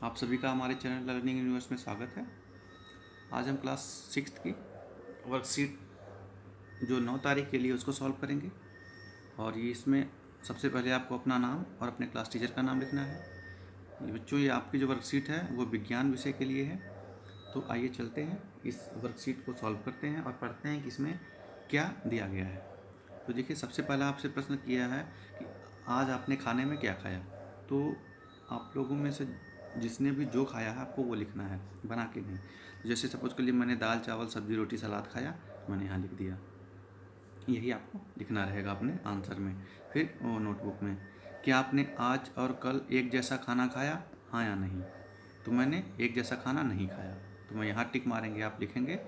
आप सभी का हमारे चैनल लर्निंग यूनिवर्स में स्वागत है। आज हम क्लास 6 की वर्कशीट जो 9 तारीख के लिए उसको सॉल्व करेंगे। और ये इसमें सबसे पहले आपको अपना नाम और अपने क्लास टीचर का नाम लिखना है। ये बच्चों, ये आपकी जो वर्कशीट है वो विज्ञान विषय के लिए है। तो आइए चलते हैं, इस वर्कशीट को सॉल्व करते हैं और पढ़ते हैं कि इसमें क्या दिया गया है। तो देखिए, सबसे पहला आपसे प्रश्न किया है कि आज आपने खाने में क्या खाया। तो आप लोगों में से जिसने भी जो खाया है आपको वो लिखना है, बना के नहीं। जैसे सपोज के लिए मैंने दाल चावल सब्जी रोटी सलाद खाया, मैंने यहाँ लिख दिया। यही आपको लिखना रहेगा अपने आंसर में। फिर नोटबुक में, क्या आपने आज और कल एक जैसा खाना खाया, हाँ या नहीं। तो मैंने एक जैसा खाना नहीं खाया, तो मैं यहाँ टिक मारेंगे, आप लिखेंगे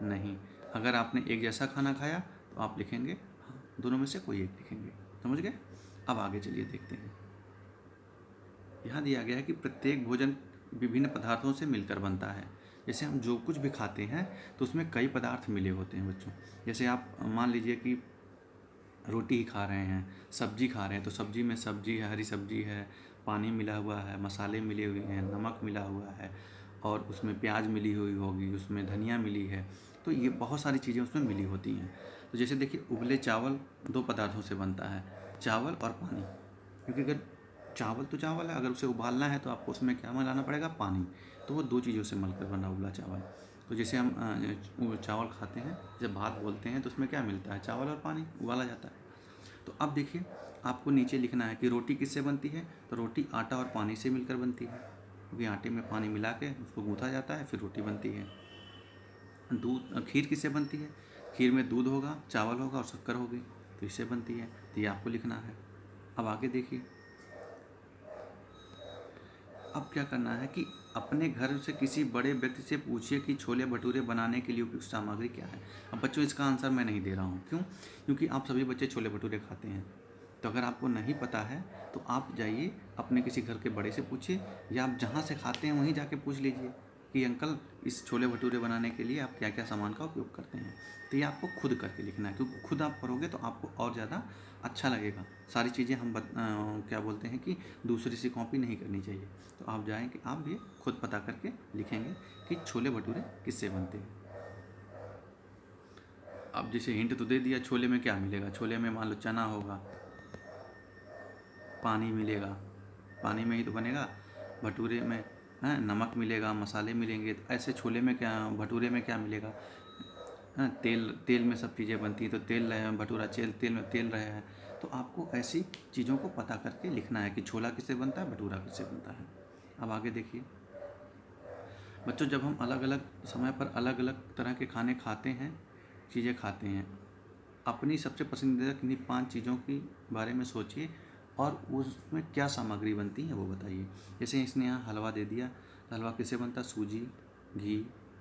नहीं। अगर आपने एक जैसा खाना खाया तो आप लिखेंगे हाँ, दोनों में से कोई एक लिखेंगे। समझ गए। अब आगे चलिए देखते हैं। यहाँ दिया गया है कि प्रत्येक भोजन विभिन्न पदार्थों से मिलकर बनता है। जैसे हम जो कुछ भी खाते हैं तो उसमें कई पदार्थ मिले होते हैं बच्चों। जैसे आप मान लीजिए कि रोटी ही खा रहे हैं, सब्जी खा रहे हैं, तो सब्जी में सब्जी है, हरी सब्जी है, पानी मिला हुआ है, मसाले मिले हुए हैं, नमक मिला हुआ है, और उसमें प्याज मिली हुई होगी, उसमें धनिया मिली है। तो ये बहुत सारी चीज़ें उसमें मिली होती हैं। तो जैसे देखिए, उबले चावल दो पदार्थों से बनता है, चावल और पानी। क्योंकि अगर चावल तो चावल है, अगर उसे उबालना है तो आपको उसमें क्या मिलाना पड़ेगा, पानी। तो वो दो चीज़ों से मिलकर बना उबला चावल। तो जैसे हम चावल खाते हैं, जब भात बोलते हैं तो उसमें क्या मिलता है, चावल और पानी उबाला जाता है। तो अब देखिए, आपको नीचे लिखना है कि रोटी किससे बनती है। तो रोटी आटा और पानी से मिलकर बनती है, क्योंकि आटे में पानी मिला के उसको गूँथा जाता है, फिर रोटी बनती है। दूध खीर किससे बनती है, खीर में दूध होगा, चावल होगा और शक्कर होगी, तो इससे बनती है। तो ये आपको लिखना है। अब आगे देखिए, अब क्या करना है कि अपने घर से किसी बड़े व्यक्ति से पूछिए कि छोले भटूरे बनाने के लिए उपयुक्त सामग्री क्या है। अब बच्चों, इसका आंसर मैं नहीं दे रहा हूँ, क्यों? क्योंकि आप सभी बच्चे छोले भटूरे खाते हैं। तो अगर आपको नहीं पता है तो आप जाइए अपने किसी घर के बड़े से पूछिए, या आप जहाँ से खाते हैं वहीं जाके पूछ लीजिए कि अंकल, इस छोले भटूरे बनाने के लिए आप क्या क्या सामान का उपयोग करते हैं। तो ये आपको खुद करके लिखना है, क्योंकि खुद आप करोगे तो आपको और ज़्यादा अच्छा लगेगा। सारी चीज़ें हम क्या बोलते हैं कि दूसरे से कॉपी नहीं करनी चाहिए। तो आप जाएंगे, आप भी खुद पता करके लिखेंगे कि छोले भटूरे किससे बनते हैं। अब जैसे हिंट तो दे दिया, छोले में क्या मिलेगा। छोले में मान लो चना होगा, पानी मिलेगा, पानी में ही तो बनेगा। भटूरे में नमक मिलेगा, मसाले मिलेंगे। तो ऐसे छोले में क्या, भटूरे में क्या मिलेगा, तेल, तेल में सब चीज़ें बनती हैं, तो तेल रहे, भटूरा तेल में तेल रहे हैं। तो आपको ऐसी चीज़ों को पता करके लिखना है कि छोला किससे बनता है, भटूरा किससे बनता है। अब आगे देखिए बच्चों, जब हम अलग अलग समय पर अलग अलग तरह के खाने खाते हैं, चीज़ें खाते हैं, अपनी सबसे पसंदीदा किन्हीं 5 चीज़ों के बारे में सोचिए और उसमें क्या सामग्री बनती है वो बताइए। जैसे इसने यहाँ हलवा दे दिया, तो हलवा किससे बनता है, सूजी, घी,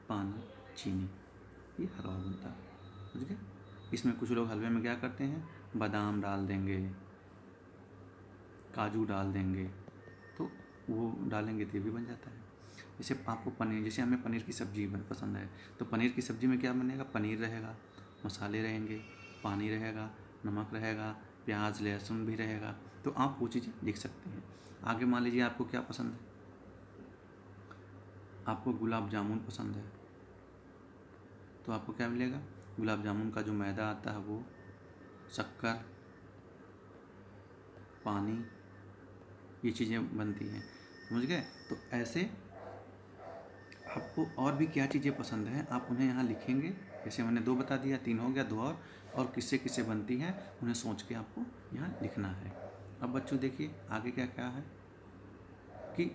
पानी, चीनी, ये हलवा बनता है। समझ गए। इसमें कुछ लोग हलवे में क्या करते हैं, बादाम डाल देंगे, काजू डाल देंगे, तो वो डालेंगे तो ये भी बन जाता है। जैसे आपको पनीर, जैसे हमें पनीर की सब्ज़ी पसंद है, तो पनीर की सब्ज़ी में क्या बनेगा, पनीर रहेगा, मसाले रहेंगे, पानी रहेगा, नमक रहेगा, प्याज लहसुन भी रहेगा। तो आप वो चीज़ें लिख सकते हैं। आगे मान लीजिए आपको क्या पसंद है, आपको गुलाब जामुन पसंद है, तो आपको क्या मिलेगा, गुलाब जामुन का जो मैदा आता है वो, शक्कर, पानी, ये चीज़ें बनती हैं। समझ गए। तो ऐसे आपको और भी क्या चीज़ें पसंद हैं आप उन्हें यहाँ लिखेंगे। जैसे मैंने 2 बता दिया, 3 हो गया, 2 और किससे किससे बनती हैं उन्हें सोच के आपको यहाँ लिखना है। अब बच्चों देखिए आगे क्या क्या है कि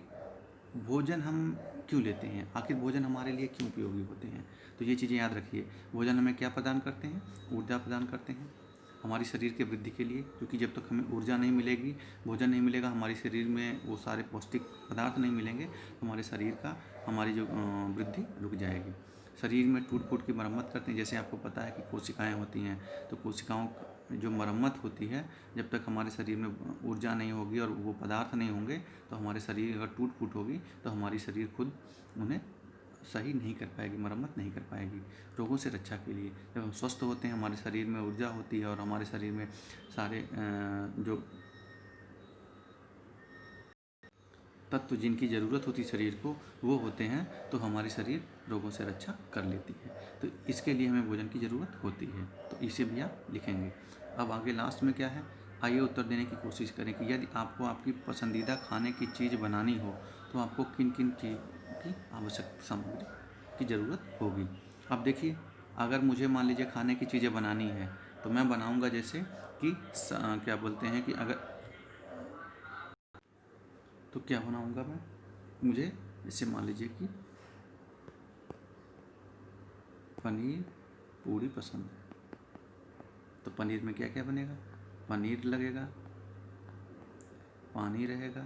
भोजन हम क्यों लेते हैं, आखिर भोजन हमारे लिए क्यों उपयोगी होते हैं। तो ये चीज़ें याद रखिए। भोजन हमें क्या प्रदान करते हैं, ऊर्जा प्रदान करते हैं हमारी शरीर के वृद्धि के लिए, क्योंकि जब तक हमें ऊर्जा नहीं मिलेगी, भोजन नहीं मिलेगा, हमारे शरीर में वो सारे पौष्टिक पदार्थ नहीं मिलेंगे, तो हमारे शरीर का, हमारी जो वृद्धि रुक जाएगी। शरीर में टूट फूट की मरम्मत करते हैं। जैसे आपको पता है कि कोशिकाएं होती हैं, तो कोशिकाओं जो मरम्मत होती है, जब तक हमारे शरीर में ऊर्जा नहीं होगी और वो पदार्थ नहीं होंगे, तो हमारे शरीर अगर टूट फूट होगी तो हमारी शरीर खुद उन्हें सही नहीं कर पाएगी, मरम्मत नहीं कर पाएगी। रोगों से रक्षा के लिए जब हम स्वस्थ होते हैं, हमारे शरीर में ऊर्जा होती है और हमारे शरीर में सारे जो तत्व जिनकी ज़रूरत होती शरीर को वो होते हैं, तो हमारी शरीर रोगों से रक्षा कर लेती है। तो इसके लिए हमें भोजन की ज़रूरत होती है, तो इसे भी आप लिखेंगे। अब आगे लास्ट में क्या है, आइए उत्तर देने की कोशिश करें कि यदि आपको आपकी पसंदीदा खाने की चीज़ बनानी हो तो आपको किन किन चीज़ की आवश्यक सामग्री की ज़रूरत होगी। अब देखिए, अगर मुझे मान लीजिए खाने की चीज़ें बनानी है तो मैं बनाऊंगा जैसे कि क्या बोलते हैं कि अगर तो क्या बनाऊंगा मैं, मुझे जैसे मान लीजिए कि पनीर पूरी पसंद है, तो पनीर में क्या क्या बनेगा, पनीर लगेगा, पानी रहेगा,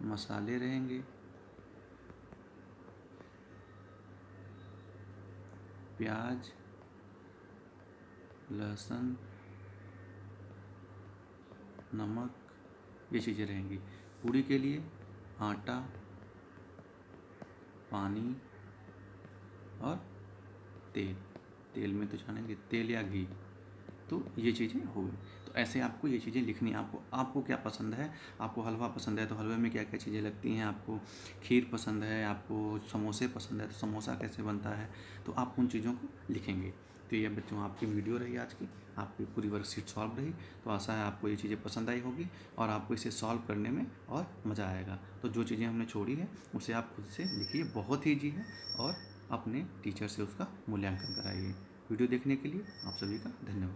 मसाले रहेंगे, प्याज, लहसुन, नमक, ये चीज़ें रहेंगी। पूड़ी के लिए आटा, पानी और तेल, तेल में तो छानेंगे तेल या घी, तो ये चीज़ें हो गई। तो ऐसे आपको ये चीज़ें लिखनी है। आपको क्या पसंद है, आपको हलवा पसंद है तो हलवे में क्या क्या चीज़ें लगती हैं, आपको खीर पसंद है, आपको समोसे पसंद है तो समोसा कैसे बनता है, तो आप उन चीज़ों को लिखेंगे। तो ये बच्चों आपकी वीडियो रही आज की, आपकी पूरी वर्कशीट सॉल्व रही। तो आशा है आपको ये चीज़ें पसंद आई होगी और आपको इसे सॉल्व करने में और मज़ा आएगा। तो जो चीज़ें हमने छोड़ी है उसे आप खुद से लिखिए, बहुत ही ईजी है, और अपने टीचर से उसका मूल्यांकन कराइए। वीडियो देखने के लिए आप सभी का धन्यवाद।